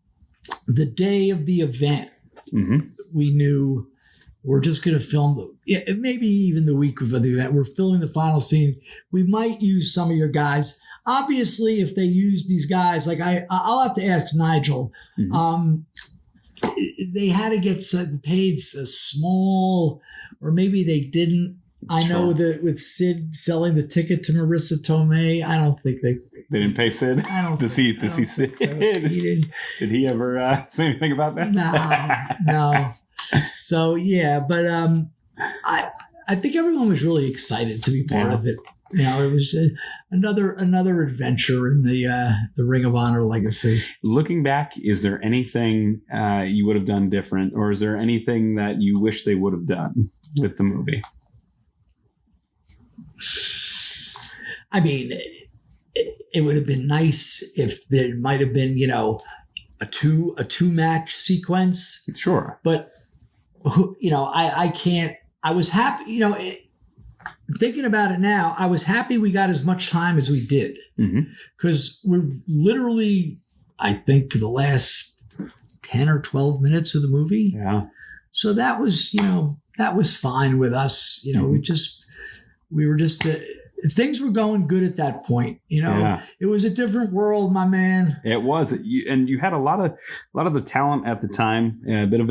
the day of the event, we knew we're just going to film. Maybe even the week of the event, we're filming the final scene. We might use some of your guys. Obviously, if they use these guys, like I'll have to ask Nigel. They had to get paid a small, or maybe they didn't. I know that with Sid selling the ticket to Marissa Tomei, I don't think they didn't pay Sid. I don't. Does he Sid? So. Did he ever say anything about that? No. So but I think everyone was really excited to be part of it. It was another adventure in the Ring of Honor legacy. Looking back, is there anything you would have done different, or is there anything that you wish they would have done with the movie? I mean, it would have been nice if there might have been, a two match sequence. Sure, but I can't. I was happy, thinking about it now, I was happy we got as much time as we did, because we're literally, I think, the last 10 or 12 minutes of the movie. Yeah. So that was, that was fine with us. we were just things were going good at that point. Yeah. It was a different world, my man. It was, and you had a lot of the talent at the time. A bit of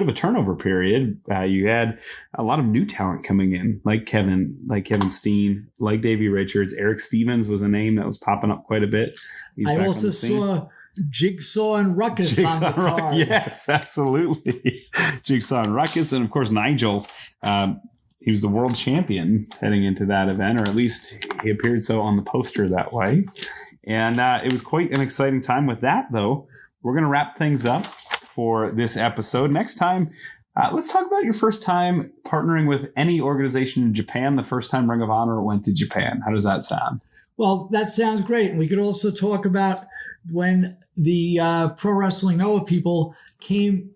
a turnover period. You had a lot of new talent coming in, like Kevin Steen, like Davey Richards. Eric Stevens was a name that was popping up quite a bit. I also saw Jigsaw and Ruckus on the card. Yes, absolutely. Jigsaw and Ruckus, and of course Nigel. He was the world champion heading into that event, or at least he appeared so on the poster that way. And it was quite an exciting time with that, though. We're going to wrap things up for this episode. Next time, let's talk about your first time partnering with any organization in Japan, the first time Ring of Honor went to Japan. How does that sound? Well, that sounds great. And we could also talk about when the Pro Wrestling Noah people came.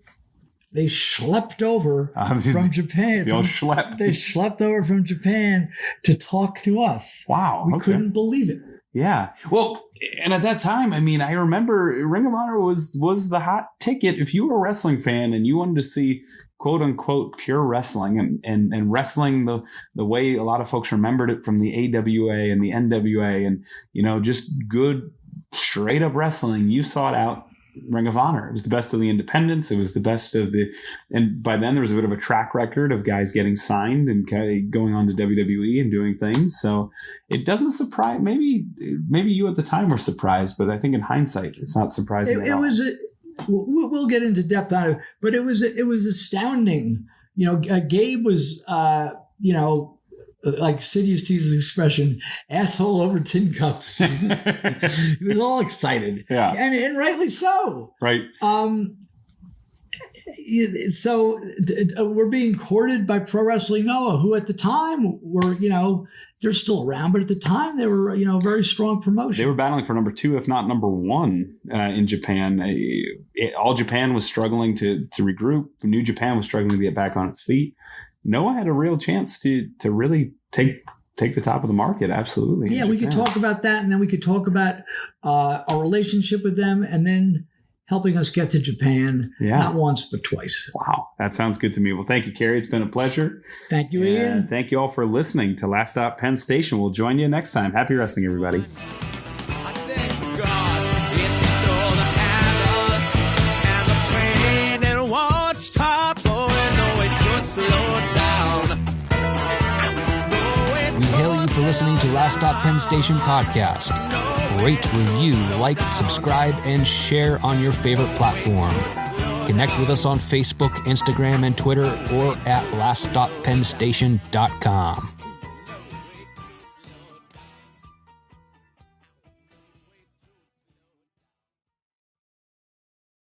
They schlepped over from Japan. They schlepped over from Japan to talk to us. Wow. We couldn't believe it. Yeah. Well, and at that time, I mean, I remember Ring of Honor was the hot ticket. If you were a wrestling fan and you wanted to see quote unquote pure wrestling and wrestling the way a lot of folks remembered it from the AWA and the NWA and, just good straight up wrestling, you sought out Ring of Honor. It was the best of the independents. It was the best of and by then there was a bit of a track record of guys getting signed and kind of going on to WWE and doing things. So it doesn't surprise, maybe you at the time were surprised, but I think in hindsight, it's not surprising at all. We'll get into depth on it, but it was astounding. Gabe was, like Sid used to use the expression, asshole over tin cups. He was all excited. Yeah. And rightly so. Right. So we're being courted by Pro Wrestling Noah, who at the time were, they're still around, but at the time they were, a very strong promotion. They were battling for number 2, if not number 1 in Japan. All Japan was struggling to regroup. New Japan was struggling to get back on its feet. Noah had a real chance to really take the top of the market. Absolutely. Yeah, we could talk about that, and then we could talk about our relationship with them, and then helping us get to Japan, not once but twice. Wow, that sounds good to me. Well, thank you, Cary. It's been a pleasure. Thank you, Ian. Thank you all for listening to Last Stop Penn Station. We'll join you next time. Happy wrestling, everybody. For listening to Last Stop Penn Station podcast. Rate, review, like, subscribe, and share on your favorite platform. Connect with us on Facebook, Instagram, and Twitter, or at laststoppennstation.com.